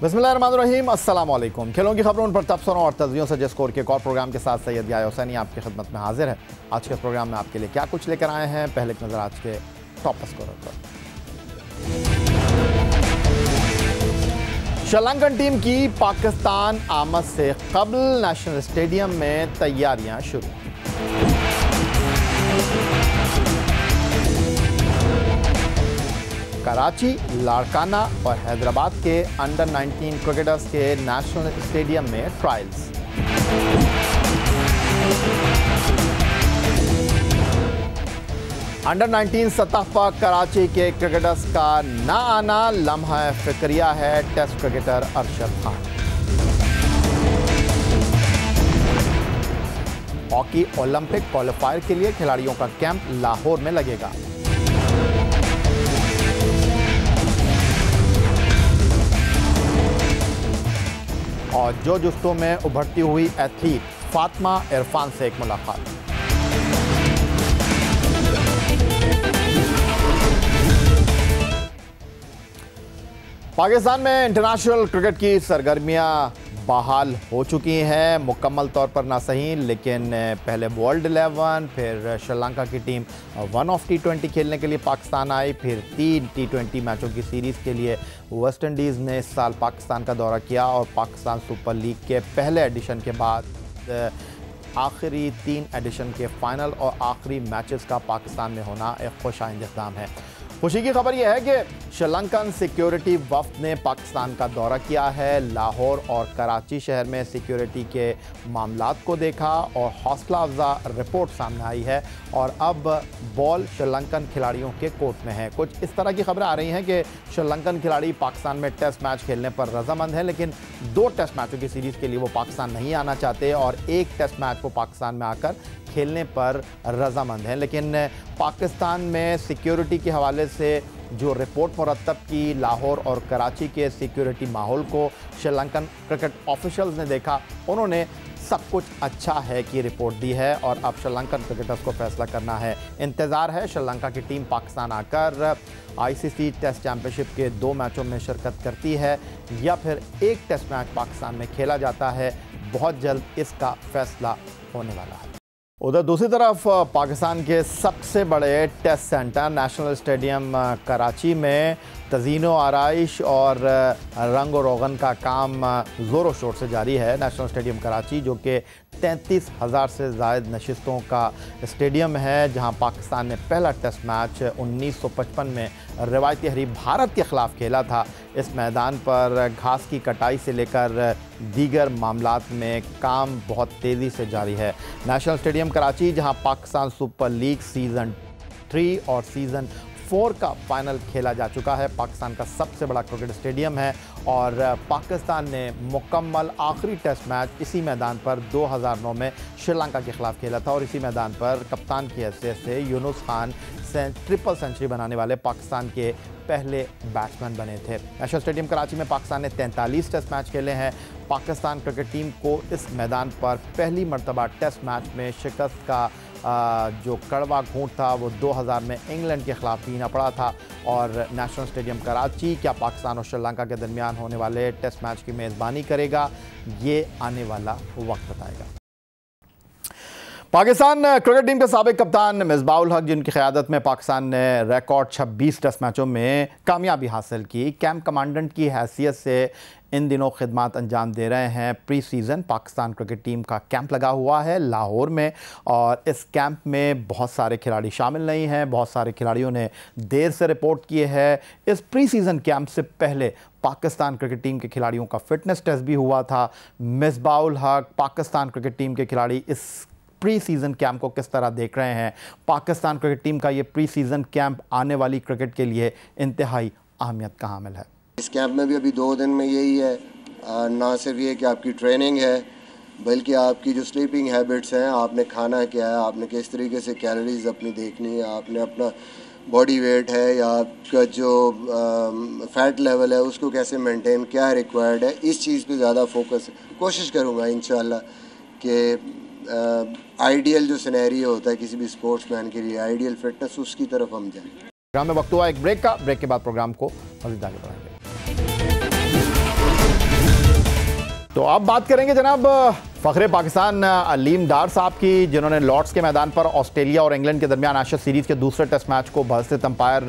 बिस्मिल्लाहिर्रहमानिर्रहीम, अस्सलाम वालेकुम। खेलों की खबरों पर तबसरों और तजवियों से जिस स्कोर के एक और प्रोग्राम के साथ सैयद याह्या हुसैनी आपकी खिदमत में हाजिर है। आज के प्रोग्राम में आपके लिए क्या कुछ लेकर आए हैं, पहले एक नज़र आज के टॉप स्कोरर पर। श्रीलंकन टीम की पाकिस्तान आमद से कबल नेशनल स्टेडियम में तैयारियां शुरू। कराची, लाड़काना और हैदराबाद के अंडर 19 क्रिकेटर्स के नेशनल स्टेडियम में ट्रायल्स। अंडर 19 सतह पर कराची के क्रिकेटर्स का ना आना लम्हा फिक्रिया है test cricketer Arshad Khan. Hockey Olympic qualifier के लिए खिलाड़ियों का कैंप लाहौर में लगेगा। और जो जुस्तों में उभरती हुई एथलीट फातिमा इरफान से एक मुलाकात। पाकिस्तान में इंटरनेशनल क्रिकेट की सरगर्मियां बहाल हो चुकी हैं, मुकम्मल तौर पर ना सही, लेकिन पहले वर्ल्ड 11, फिर श्रीलंका की टीम वन ऑफ T20 खेलने के लिए पाकिस्तान आई, फिर 3 T20 मैचों की सीरीज़ के लिए वेस्ट इंडीज़ ने इस साल पाकिस्तान का दौरा किया और पाकिस्तान सुपर लीग के पहले एडिशन के बाद आखिरी 3 एडिशन के फाइनल और आखिरी मैचेस का पाकिस्तान में होना एक खुशाइंद इक़दाम है। खुशी की खबर यह है कि श्रीलंकन सिक्योरिटी वफ्द ने पाकिस्तान का दौरा किया है, लाहौर और कराची शहर में सिक्योरिटी के मामलात को देखा और हौसला अफजा रिपोर्ट सामने आई है और अब बॉल श्रीलंकन खिलाड़ियों के कोर्ट में है। कुछ इस तरह की खबरें आ रही हैं कि श्रीलंकन खिलाड़ी पाकिस्तान में टेस्ट मैच खेलने पर रजामंद हैं, लेकिन 2 टेस्ट मैचों की सीरीज़ के लिए वो पाकिस्तान नहीं आना चाहते और 1 टेस्ट मैच वो पाकिस्तान में आकर खेलने पर रजामंद हैं। लेकिन पाकिस्तान में सिक्योरिटी के हवाले से जो रिपोर्ट मुरतब की, लाहौर और कराची के सिक्योरिटी माहौल को श्रीलंकन क्रिकेट ऑफिशियल्स ने देखा, उन्होंने सब कुछ अच्छा है कि रिपोर्ट दी है और अब श्रीलंकन क्रिकेटर्स को फैसला करना है। इंतज़ार है श्रीलंका की टीम पाकिस्तान आकर ICC टेस्ट चैम्पियनशिप के 2 मैचों में शिरकत करती है या फिर 1 टेस्ट मैच पाकिस्तान में खेला जाता है। बहुत जल्द इसका फैसला होने वाला है। उधर दूसरी तरफ पाकिस्तान के सबसे बड़े test centre national stadium Karachi में तज़ीनो आराइश और रंग और रोगन का काम ज़ोरों शोर से जारी है। नेशनल स्टेडियम कराची जो कि 33,000 से ज़ायद नशिस्तों का स्टेडियम है, जहां पाकिस्तान ने पहला टेस्ट मैच 1955 में रवायती हरीफ भारत के ख़िलाफ़ खेला था। इस मैदान पर घास की कटाई से लेकर दीगर मामलात में काम बहुत तेज़ी से जारी है। नेशनल स्टेडियम कराची जहां पाकिस्तान सुपर लीग सीज़न 3 और सीज़न 4 का फाइनल खेला जा चुका है, पाकिस्तान का सबसे बड़ा क्रिकेट स्टेडियम है और पाकिस्तान ने मुकम्मल आखिरी टेस्ट मैच इसी मैदान पर 2009 में श्रीलंका के ख़िलाफ़ खेला था और इसी मैदान पर कप्तान की हैसियत से यूनुस खान ट्रिपल सेंचुरी बनाने वाले पाकिस्तान के पहले बैट्समैन बने थे। नेशनल स्टेडियम कराची में पाकिस्तान ने 43 टेस्ट मैच खेले हैं। पाकिस्तान क्रिकेट टीम को इस मैदान पर पहली मरतबा टेस्ट मैच में शिकस्त का जो कड़वा घूंट था वो 2000 में इंग्लैंड के ख़िलाफ़ पीना पड़ा था और नेशनल स्टेडियम कराची क्या पाकिस्तान और श्रीलंका के दरमियान होने वाले टेस्ट मैच की मेज़बानी करेगा, ये आने वाला वक्त बताएगा। पाकिस्तान क्रिकेट टीम के साबिक कप्तान मिसबाह-उल हक, जिनकी क़यादत में पाकिस्तान ने रिकॉर्ड 26 टेस्ट मैचों में कामयाबी हासिल की, कैंप कमांडेंट की हैसियत से इन दिनों खिदमत अंजाम दे रहे हैं। Pre season Pakistan cricket team का कैंप लगा हुआ है लाहौर में और इस कैंप में बहुत सारे खिलाड़ी शामिल नहीं हैं, बहुत सारे खिलाड़ियों ने देर से रिपोर्ट किए हैं। इस प्री सीज़न कैंप से पहले पाकिस्तान क्रिकेट टीम के खिलाड़ियों का फ़िटनेस टेस्ट भी हुआ था। मिसबाह-उल हक पाकिस्तान क्रिकेट टीम के खिलाड़ी इस प्री सीज़न कैंप को किस तरह देख रहे हैं? पाकिस्तान क्रिकेट टीम का ये प्री सीज़न कैंप आने वाली क्रिकेट के लिए इंतहाई अहमियत का हामिल है। इस कैंप में भी अभी 2 दिन में यही है, ना सिर्फ ये कि आपकी ट्रेनिंग है बल्कि आपकी जो स्लीपिंग हैबिट्स हैं, आपने खाना क्या है, आपने किस तरीके से कैलोरीज अपनी देखनी है, आपने अपना बॉडी वेट है या आपका जो फ़ैट लेवल है उसको कैसे मेंटेन, क्या रिक्वायर्ड है, इस चीज़ पे ज़्यादा फोकस कोशिश करूँगा इंशाल्लाह कि आइडियल जो सिनेरियो होता है किसी भी स्पोर्ट्समैन के लिए, आइडियल फिटनेस, उसकी तरफ हम जाएँ। प्रोग्राम में वक्त हुआ एक ब्रेक का। ब्रेक के बाद प्रोग्राम को मज़ीद आगे बढ़ाएंगे। तो अब बात करेंगे जनाब फ़ख्रे पाकिस्तान अलीम डार साहब की, जिन्होंने लॉर्ड्स के मैदान पर ऑस्ट्रेलिया और इंग्लैंड के दरमियान एशेज सीरीज़ के दूसरे टेस्ट मैच को बहस्तित अंपायर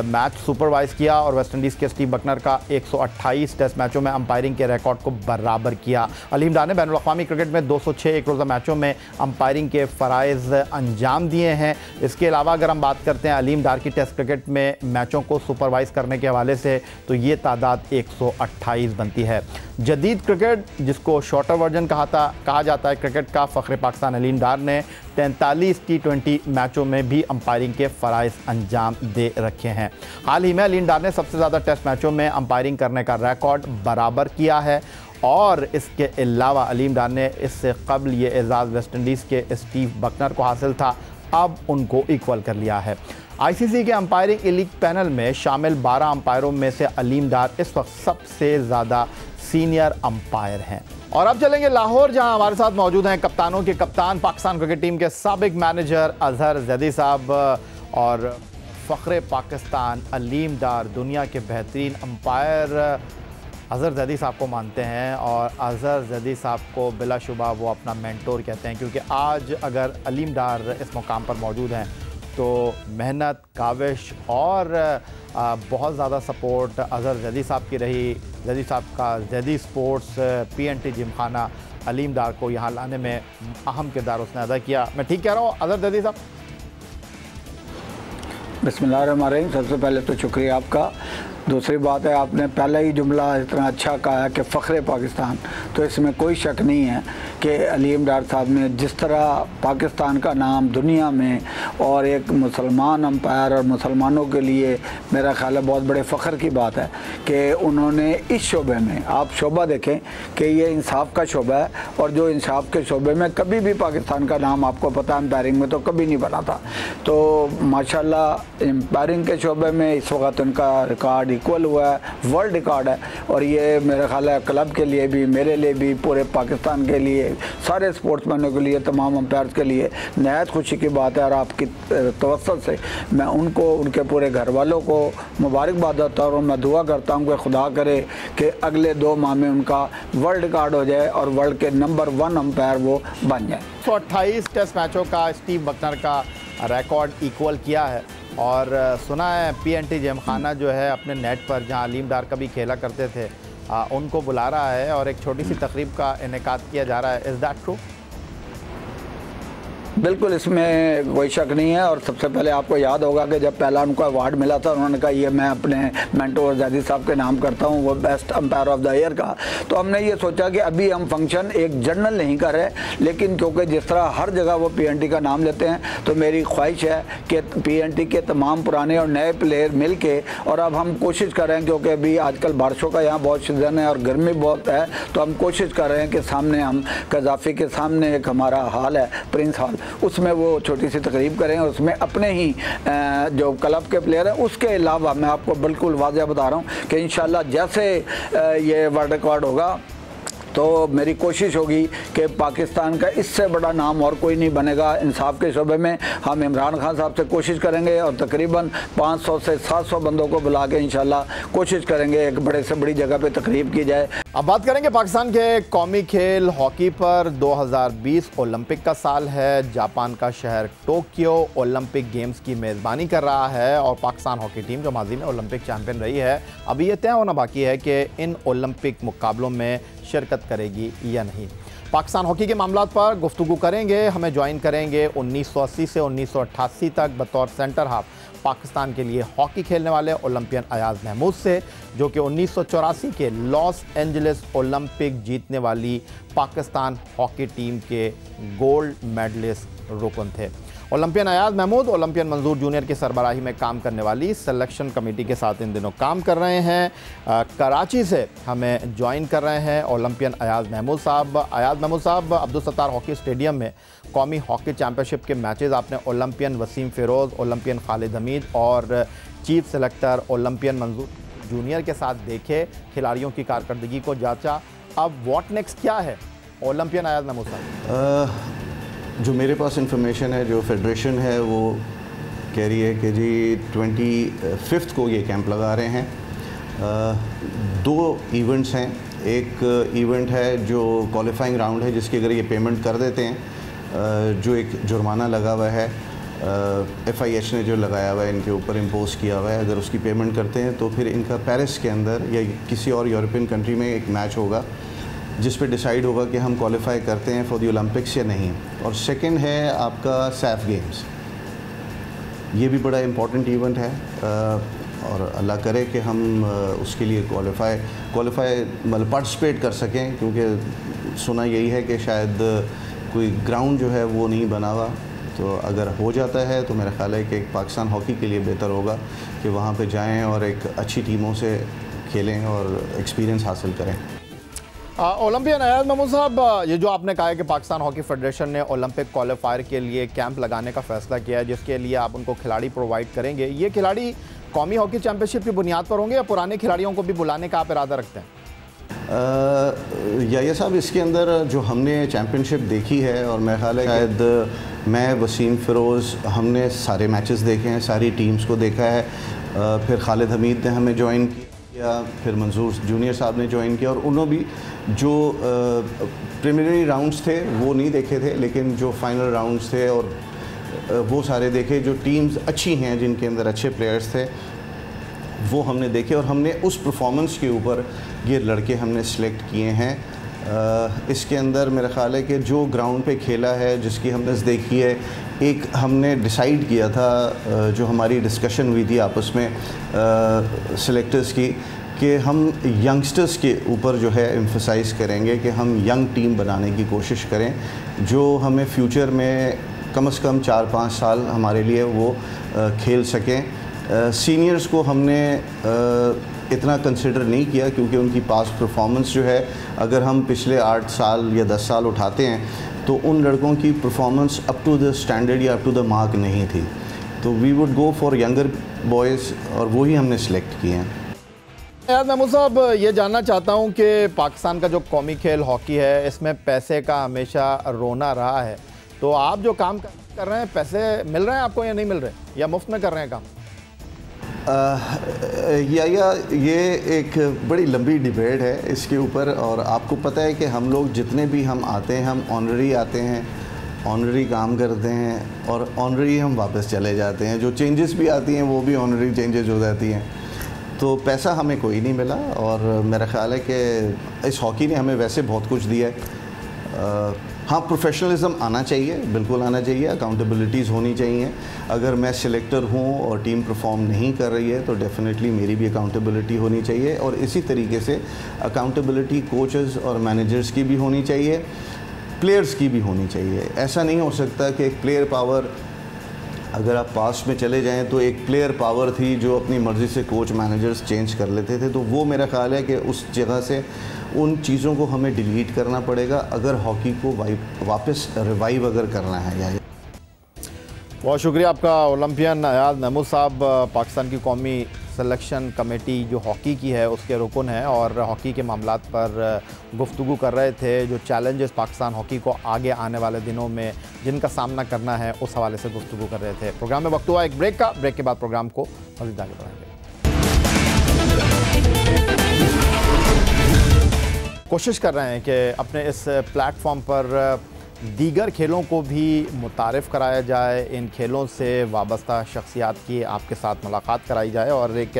मैच सुपरवाइज़ किया और वेस्टइंडीज़ के स्टीव बकनर का 128 टेस्ट मैचों में अंपायरिंग के रिकॉर्ड को बराबर किया। अलीम डार ने बैनुल अक़वामी क्रिकेट में 206 एक रोज़ा मैचों में अंपायरिंग के फ़राइज़ अंजाम दिए हैं। इसके अलावा अगर हम बात करते हैं अलीम डार की टेस्ट क्रिकेट में मैचों को सुपरवाइज़ करने के हवाले से, तो ये तादाद 128 बनती है। जदीद क्रिकेट, जिसको शॉर्टर वर्जन कहा जाता है क्रिकेट का, फ़ख्रे पाकिस्तान अलीम डार ने 43 T20 मैचों में भी अंपायरिंग के फ़राइज़ अंजाम दे रखे हैं। हाल ही में अलीम डार ने सबसे ज़्यादा टेस्ट मैचों में अंपायरिंग करने का रिकॉर्ड बराबर किया है और इसके अलावा अलीम डार ने इससे कबल ये एजाज़ वेस्टइंडीज़ के स्टीव बकनर को हासिल था, अब उनको इक्वल कर लिया है। आईसीसी के अंपायरिंग एलीट पैनल में शामिल 12 अंपायरों में से अलीम डार इस वक्त सबसे ज़्यादा सीनियर अंपायर हैं। और अब चलेंगे लाहौर, जहां हमारे साथ मौजूद हैं कप्तानों के कप्तान, पाकिस्तान क्रिकेट टीम के साबिक मैनेजर अजहर जैदी साहब और फ़ख्रे पाकिस्तान अलीम डार, दुनिया के बेहतरीन अंपायर अजहर जैदी साहब को मानते हैं और अजहर जैदी साहब को बिलाशुबा वो अपना मेंटोर कहते हैं, क्योंकि आज अगर अलीम डार इस मुकाम पर मौजूद हैं तो मेहनत, काविश और बहुत ज़्यादा सपोर्ट अजहर जैदी साहब की रही। जैदी साहब का जैदी स्पोर्ट्स PNT जिमखाना अलीम डार को यहाँ लाने में अहम किरदार उसने अदा किया। मैं ठीक कह रहा हूँ अजहर जैदी साहब? बिस्मिल्लाहिर्रहमानिर्रहीम। सबसे पहले तो शुक्रिया आपका। दूसरी बात है, आपने पहला ही जुमला इतना अच्छा कहा है कि फ़ख्रे पाकिस्तान, तो इसमें कोई शक नहीं है कि अलीम डार साहब ने जिस तरह पाकिस्तान का नाम दुनिया में और एक मुसलमान अंपायर और मुसलमानों के लिए, मेरा ख्याल है बहुत बड़े फ़ख्र की बात है कि उन्होंने इस शोबे में, आप शोबा देखें कि ये इंसाफ का शोबा है और जो इंसाफ के शोबे में कभी भी पाकिस्तान का नाम, आपको पता है अंपायरिंग में तो कभी नहीं बना था, तो माशाल्लाह अंपायरिंग के शोबे में इस वक्त उनका रिकॉर्ड इक्वल हुआ है, वर्ल्ड रिकॉर्ड है। और ये मेरा ख्याल है क्लब के लिए भी, मेरे लिए भी, पूरे पाकिस्तान के लिए, सारे स्पोर्ट्समैनों के लिए, तमाम अंपायर्स के लिए नहायत खुशी की बात है। और आपकी तवस्सुत से मैं उनको, उनके पूरे घर वालों को मुबारकबाद देता हूँ और मैं दुआ करता हूँ कि खुदा करे कि अगले 2 माह में उनका वर्ल्ड रिकॉर्ड हो जाए और वर्ल्ड के नंबर 1 अंपायर वो बन जाए। 128 टेस्ट मैचों का स्टीव बकनर का रिकॉर्ड इक्वल किया है और सुना है PNT जिमखाना जो है अपने नेट पर, जहां अलीम डार कभी खेला करते थे, उनको बुला रहा है और एक छोटी सी तकरीब का इनेकाद किया जा रहा है। Is that true? बिल्कुल, इसमें कोई शक नहीं है। और सबसे पहले आपको याद होगा कि जब पहला उनको अवार्ड मिला था, उन्होंने कहा ये मैं अपने मेंटोर जैदी साहब के नाम करता हूँ, वो best umpire of the year का। तो हमने ये सोचा कि अभी हम फंक्शन एक जनरल नहीं कर रहे, लेकिन क्योंकि जिस तरह हर जगह वो PNT का नाम लेते हैं, तो मेरी ख्वाहिश है कि PNT के तमाम पुराने और नए प्लेयर मिल के, और अब हम कोशिश कर रहे हैं क्योंकि अभी आजकल बारिशों का यहाँ बहुत सीज़न है और गर्मी बहुत है, तो हम कोशिश कर रहे हैं कि सामने हम कज़ाफ़ी के सामने एक हमारा हॉल है, प्रिंस हॉल, उसमें वो छोटी सी तकरीब करें। उसमें अपने ही जो क्लब के प्लेयर हैं, उसके अलावा मैं आपको बिल्कुल वाज़ह बता रहा हूँ कि इंशाल्लाह जैसे ये वर्ल्ड रिकॉर्ड होगा तो मेरी कोशिश होगी कि पाकिस्तान का इससे बड़ा नाम और कोई नहीं बनेगा इंसाफ के शोबे में। हम इमरान खान साहब से कोशिश करेंगे और तकरीबन 500 से 700 बंदों को बुला के इंशाल्लाह कोशिश करेंगे एक बड़े से बड़ी जगह पे तकरीब की जाए। अब बात करेंगे पाकिस्तान के कौमी खेल हॉकी पर। 2020 ओलंपिक का साल है। जापान का शहर टोक्यो ओलंपिक गेम्स की मेज़बानी कर रहा है और पाकिस्तान हॉकी टीम जो माजी में ओलंपिक चैंपियन रही है, अभी ये तय होना बाकी है कि इन ओलंपिक मुकाबलों में शिरकत करेगी या नहीं। पाकिस्तान हॉकी के मामलात पर गुफ्तगू करेंगे। हमें ज्वाइन करेंगे 1980 से 1988 तक बतौर सेंटर हाफ पाकिस्तान के लिए हॉकी खेलने वाले ओलंपियन अयाज महमूद से, जो कि 1984 के लॉस एंजलिस ओलंपिक जीतने वाली पाकिस्तान हॉकी टीम के गोल्ड मेडलिस्ट रुकन थे। ओलंपियन अयाज महमूद ओलंपियन मंजूर जूनियर की सरबराही में काम करने वाली सिलेक्शन कमेटी के साथ इन दिनों काम कर रहे हैं। कराची से हमें ज्वाइन कर रहे हैं ओलंपियन अयाज महमूद साहब। अयाज महमूद साहब, अब्दुल सत्तार हॉकी स्टेडियम में कौमी हॉकी चैम्पियनशिप के मैचेस आपने ओलंपियन वसीम फ़िरोज़, ओलंपियन खालिद हमीद और चीफ सेलेक्टर ओलंपियन मंजूर जूनियर के साथ देखे, खिलाड़ियों की कारकर्दगी को जांचा। अब व्हाट नेक्स्ट क्या है ओलंपियन अयाज महमूद साहब? जो मेरे पास इंफॉर्मेशन है, जो फेडरेशन है वो कह रही है कि जी 25 को ये कैंप लगा रहे हैं। 2 इवेंट्स हैं, एक इवेंट है जो क्वालिफाइंग राउंड है, जिसकी अगर ये पेमेंट कर देते हैं, जो एक जुर्माना लगा हुआ है FIH ने जो लगाया हुआ है इनके ऊपर इम्पोज किया हुआ है, अगर उसकी पेमेंट करते हैं तो फिर इनका पेरिस के अंदर या किसी और यूरोपियन कंट्री में एक मैच होगा जिस पे डिसाइड होगा कि हम क्वालिफाई करते हैं फॉर द ओलंपिक्स या नहीं। और सेकंड है आपका सैफ गेम्स, ये भी बड़ा इम्पॉर्टेंट इवेंट है और अल्लाह करे कि हम उसके लिए क्वालिफाई मतलब पार्टिसिपेट कर सकें, क्योंकि सुना यही है कि शायद कोई ग्राउंड जो है वो नहीं बना हुआ, तो अगर हो जाता है तो मेरा ख्याल है कि पाकिस्तान हॉकी के लिए बेहतर होगा कि वहाँ पे जाएं और एक अच्छी टीमों से खेलें और एक्सपीरियंस हासिल करें। ओलंपियन अयाज महमूद साहब, ये जो आपने कहा है कि पाकिस्तान हॉकी फेडरेशन ने ओलंपिक क्वालिफायर के लिए कैंप लगाने का फैसला किया है, जिसके लिए आप उनको खिलाड़ी प्रोवाइड करेंगे, ये खिलाड़ी कौमी हॉकी चैंपियनशिप की बुनियाद पर होंगे या पुराने खिलाड़ियों को भी बुलाने का आप इरादा रखते हैं? याया साहब, इसके अंदर जो हमने चैम्पियनशिप देखी है, और मेरा ख्याल है शायद मैं, वसीम फ़िरोज़, हमने सारे मैचेस देखे हैं, सारी टीम्स को देखा है, फिर खालिद हमीद ने हमें ज्वाइन किया, फिर मंजूर जूनियर साहब ने ज्वाइन किया, और उन्होंने भी जो प्रीलिमिनरी राउंड्स थे वो नहीं देखे थे, लेकिन जो फाइनल राउंड्स थे और वो सारे देखे। जो टीम्स अच्छी हैं, जिनके अंदर अच्छे प्लेयर्स थे, वो हमने देखे और हमने उस परफॉर्मेंस के ऊपर ये लड़के हमने सेलेक्ट किए हैं। इसके अंदर मेरा ख़्याल है कि जो ग्राउंड पे खेला है, जिसकी हमने देखी है, एक हमने डिसाइड किया था, जो हमारी डिस्कशन हुई थी आपस में सिलेक्टर्स की, कि हम यंगस्टर्स के ऊपर जो है एम्फसाइज़ करेंगे कि हम यंग टीम बनाने की कोशिश करें, जो हमें फ्यूचर में कम से कम 4-5 साल हमारे लिए वो खेल सकें। सीनियर्स को हमने इतना कंसिडर नहीं किया, क्योंकि उनकी पास्ट परफॉर्मेंस जो है, अगर हम पिछले 8 साल या 10 साल उठाते हैं तो उन लड़कों की performance up to the standard या अप टू द मार्क नहीं थी, तो we would go for younger boys, और वही हमने सेलेक्ट किए हैं। महमूद साहब, ये जानना चाहता हूँ कि पाकिस्तान का जो कौमी खेल हॉकी है, इसमें पैसे का हमेशा रोना रहा है, तो आप जो काम कर रहे हैं, पैसे मिल रहे हैं आपको या नहीं मिल रहे, या मुफ्त में कर रहे हैं काम? या ये एक बड़ी लंबी डिबेट है इसके ऊपर, और आपको पता है कि हम लोग जितने भी हम आते हैं, हम ऑनरी आते हैं, ऑनरी काम करते हैं और ऑनरी हम वापस चले जाते हैं। जो चेंजेस भी आती हैं वो भी ऑनरी चेंजेस हो जाती हैं, तो पैसा हमें कोई नहीं मिला। और मेरा ख़्याल है कि इस हॉकी ने हमें वैसे बहुत कुछ दिया है। हाँ, प्रोफेशनलिज्म आना चाहिए, बिल्कुल आना चाहिए, अकाउंटेबिलिटीज़ होनी चाहिए। अगर मैं सिलेक्टर हूँ और टीम परफॉर्म नहीं कर रही है तो डेफिनेटली मेरी भी अकाउंटेबिलिटी होनी चाहिए, और इसी तरीके से अकाउंटेबिलिटी कोचेस और मैनेजर्स की भी होनी चाहिए, प्लेयर्स की भी होनी चाहिए। ऐसा नहीं हो सकता कि एक प्लेयर पावर, अगर आप पास्ट में चले जाएं तो एक प्लेयर पावर थी जो अपनी मर्ज़ी से कोच मैनेजर्स चेंज कर लेते थे, तो वो मेरा ख़्याल है कि उस जगह से उन चीज़ों को हमें डिलीट करना पड़ेगा अगर हॉकी को वापस रिवाइव अगर करना है। या बहुत शुक्रिया आपका ओलंपियन अयाज महमूद साहब। पाकिस्तान की कौमी सिलेक्शन कमेटी जो हॉकी की है उसके रुकन है, और हॉकी के मामलात पर गुफ्तगू कर रहे थे, जो चैलेंजेस पाकिस्तान हॉकी को आगे आने वाले दिनों में जिनका सामना करना है, उस हवाले से गुफ्तगू कर रहे थे। प्रोग्राम में वक्त हुआ एक ब्रेक का, ब्रेक के बाद प्रोग्राम को मज़ीद आगे बढ़ाएंगे। कोशिश कर रहे हैं कि अपने इस प्लेटफॉर्म पर दीगर खेलों को भी मुतारिफ़ कराया जाए, इन खेलों से वाबस्ता शख्सियात की आपके साथ मुलाकात कराई जाए, और एक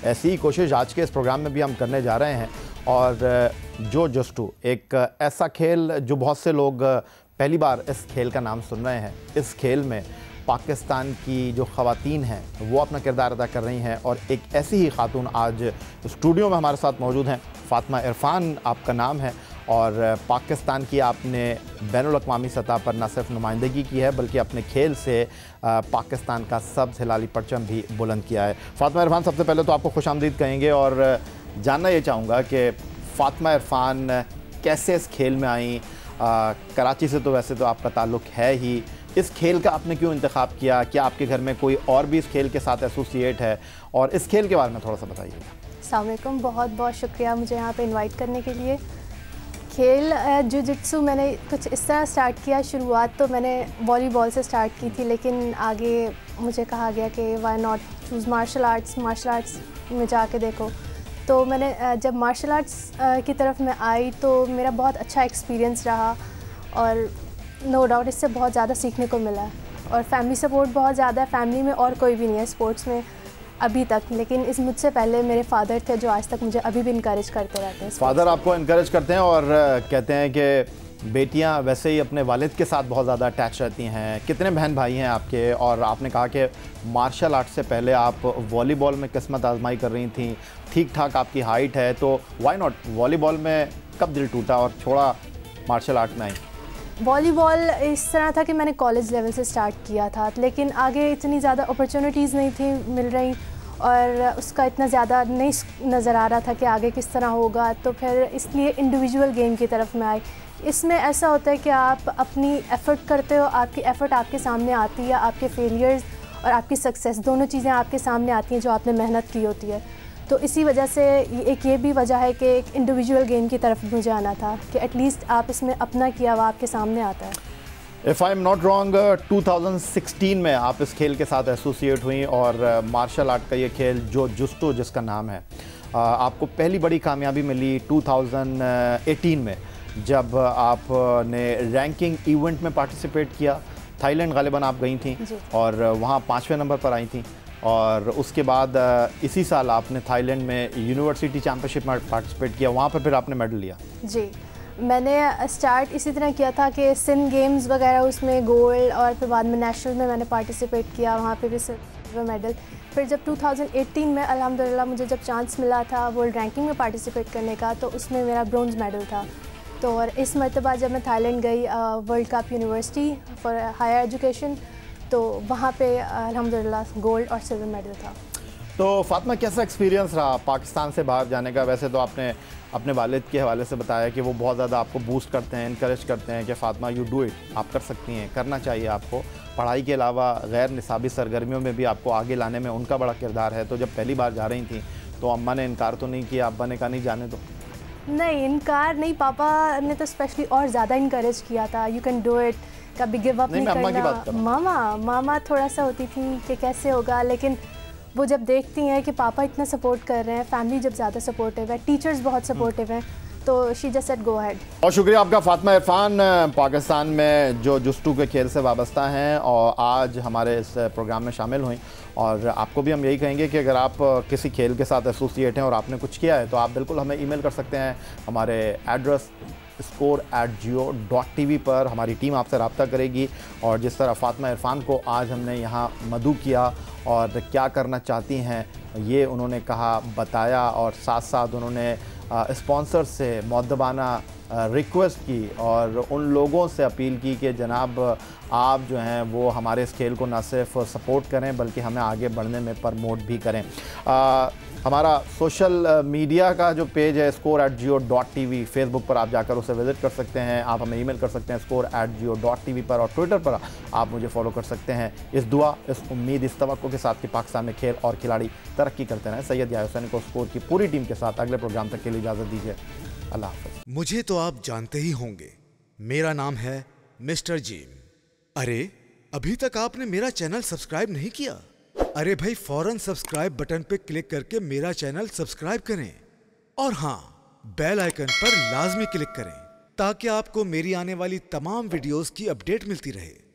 ऐसी कोशिश आज के इस प्रोग्राम में भी हम करने जा रहे हैं। और जो जस्टू एक ऐसा खेल जो बहुत से लोग पहली बार इस खेल का नाम सुन रहे हैं, इस खेल में पाकिस्तान की जो ख़वातीन हैं वो अपना किरदार अदा कर रही हैं, और एक ऐसी ही खातून आज स्टूडियो में हमारे साथ मौजूद हैं। फ़ातिमा इरफान आपका नाम है, और पाकिस्तान की आपने बैनुल-अक़वामी सतह पर न सिर्फ नुमाइंदगी की है, बल्कि अपने खेल से पाकिस्तान का सब्ज़ हिलाली परचम भी बुलंद किया है। फ़ातिमा इरफान, सबसे पहले तो आपको खुशामदीद कहेंगे, और जानना ये चाहूँगा कि फ़ातिमा इरफान कैसे इस खेल में आई? कराची से तो वैसे तो आपका ताल्लुक़ है ही, इस खेल का आपने क्यों इंतखाब किया? क्या आपके घर में कोई और भी इस खेल के साथ एसोसिएट है? और इस खेल के बारे में थोड़ा सा बताइएगा। अस्सलाम वालेकुम, बहुत बहुत शुक्रिया मुझे यहाँ पे इनवाइट करने के लिए। खेल जुजित्सु मैंने कुछ इस तरह स्टार्ट किया। शुरुआत तो मैंने वॉलीबॉल से स्टार्ट की थी, लेकिन आगे मुझे कहा गया कि why not choose martial arts में जाके देखो। तो मैंने जब मार्शल आर्ट्स की तरफ मैं आई तो मेरा बहुत अच्छा एक्सपीरियंस रहा और नो डाउट इससे बहुत ज़्यादा सीखने को मिला और फैमिली सपोर्ट बहुत ज़्यादा है। फैमिली में और कोई भी नहीं है स्पोर्ट्स में अभी तक, लेकिन इस मुझसे पहले मेरे फादर थे जो आज तक मुझे अभी भी इनकरेज करते रहते हैं। फादर आपको इनकरेज करते हैं और कहते हैं कि बेटियां वैसे ही अपने वालिद के साथ बहुत ज़्यादा अटैच रहती हैं। कितने बहन भाई हैं आपके? और आपने कहा कि मार्शल आर्ट से पहले आप वॉलीबॉल में किस्मत आजमाई कर रही थी, ठीक ठाक आपकी हाइट है, तो वाई नॉट वॉलीबॉल में कब दिल टूटा और छोड़ा मार्शल आर्ट में आई? वॉलीबॉल इस तरह था कि मैंने कॉलेज लेवल से स्टार्ट किया था, लेकिन आगे इतनी ज़्यादा अपॉर्चुनिटीज़ नहीं थी मिल रही और उसका इतना ज़्यादा नहीं नज़र आ रहा था कि आगे किस तरह होगा, तो फिर इसलिए इंडिविजुअल गेम की तरफ मैं आई। इसमें ऐसा होता है कि आप अपनी एफ़र्ट करते हो, आपकी एफ़र्ट आपके सामने आती है, आपके फेलियर्स और आपकी सक्सेस दोनों चीज़ें आपके सामने आती हैं जो आपने मेहनत की होती है। तो इसी वजह से एक ये भी वजह है कि एक इंडिविजुअल गेम की तरफ मुझे आना था कि एटलीस्ट आप इसमें अपना किया हुआ आपके सामने आता है। If I am not wrong 2016 में आप इस खेल के साथ एसोसिएट हुई और मार्शल आर्ट का ये खेल जो जुस्टो जिसका नाम है, आपको पहली बड़ी कामयाबी मिली 2018 में जब आपने रैंकिंग इवेंट में पार्टिसिपेट किया। थाईलैंड गालिबन आप गई थी और वहाँ 5वें नंबर पर आई थी और उसके बाद इसी साल आपने थाईलैंड में यूनिवर्सिटी चैम्पियनशिप में पार्टिसिपेट किया, वहाँ पर फिर आपने मेडल लिया। जी, मैंने स्टार्ट इसी तरह किया था कि सिंध गेम्स वगैरह उसमें गोल्ड और फिर बाद में नेशनल में मैंने पार्टिसिपेट किया, वहाँ पे भी सिल्वर मेडल। फिर जब 2018 में अल्हम्दुलिल्लाह मुझे जब चांस मिला था वर्ल्ड रैंकिंग में पार्टिसिपेट करने का तो उसमें मेरा ब्रोंज़ मेडल था। तो और इस मरतबा जब मैं थाईलैंड गई World Cup university for higher education तो वहाँ पे अल्हम्दुलिल्लाह गोल्ड और सिल्वर मेडल था। तो फातिमा कैसा एक्सपीरियंस रहा पाकिस्तान से बाहर जाने का? वैसे तो आपने अपने वालिद के हवाले से बताया कि वो बहुत ज़्यादा आपको बूस्ट करते हैं, इनकरेज करते हैं कि फातिमा यू डू इट, आप कर सकती हैं, करना चाहिए आपको। पढ़ाई के अलावा गैर निसाबी सरगर्मियों में भी आपको आगे लाने में उनका बड़ा किरदार है। तो जब पहली बार जा रही थी तो अम्मा ने इनकार तो नहीं किया? अब्बा ने कहा नहीं जाने दो? नहीं, इनकार नहीं, पापा ने तो स्पेशली और ज़्यादा इनकरेज किया था, यू कैन डू इट, कभी गिव अप नहीं करना। मामा थोड़ा सा होती थी कि कैसे होगा, लेकिन वो जब देखती हैं कि पापा इतना सपोर्ट कर रहे हैं, फैमिली जब ज़्यादा सपोर्टिव है, टीचर्स बहुत सपोर्टिव हैं, तो she just said go ahead. और शुक्रिया आपका फातिमा इरफान, पाकिस्तान में जो जुस्टू के खेल से वाबस्ता हैं और आज हमारे इस प्रोग्राम में शामिल हुई। और आपको भी हम यही कहेंगे कि अगर आप किसी खेल के साथ एसोसिएट हैं और आपने कुछ किया है तो आप बिल्कुल हमें ईमेल कर सकते हैं। हमारे एड्रेस score@jio.tv पर हमारी टीम आपसे रब्ता करेगी। और जिस तरह फातिमा इरफान को आज हमने यहाँ मदऊ किया और क्या करना चाहती हैं ये उन्होंने कहा, बताया और साथ साथ उन्होंने स्पॉन्सर से मुअद्दबाना रिक्वेस्ट की और उन लोगों से अपील की कि जनाब आप जो हैं वो हमारे इस खेल को न सिर्फ सपोर्ट करें बल्कि हमें आगे बढ़ने में प्रमोट भी करें। हमारा सोशल मीडिया का जो पेज है score@jio.tv, फेसबुक पर आप जाकर उसे विज़िट कर सकते हैं। आप हमें ईमेल कर सकते हैं score@jio.tv पर और ट्विटर पर आप मुझे फॉलो कर सकते हैं। इस दुआ, इस उम्मीद, इस तवक्को के साथ कि पाकिस्तान में खेल और खिलाड़ी तरक्की करते रहें। सैयद याहिया हुसैन को स्कोर की पूरी टीम के साथ अगले प्रोग्राम तक के लिए इजाज़त दीजिए। अल्लाह हाफ़िज़। मुझे तो आप जानते ही होंगे, मेरा नाम है मिस्टर जिम। अरे अभी तक आपने मेरा चैनल सब्सक्राइब नहीं किया? अरे भाई फौरन सब्सक्राइब बटन पे क्लिक करके मेरा चैनल सब्सक्राइब करें और हाँ, बेल आइकन पर लाजमी क्लिक करें ताकि आपको मेरी आने वाली तमाम वीडियोस की अपडेट मिलती रहे।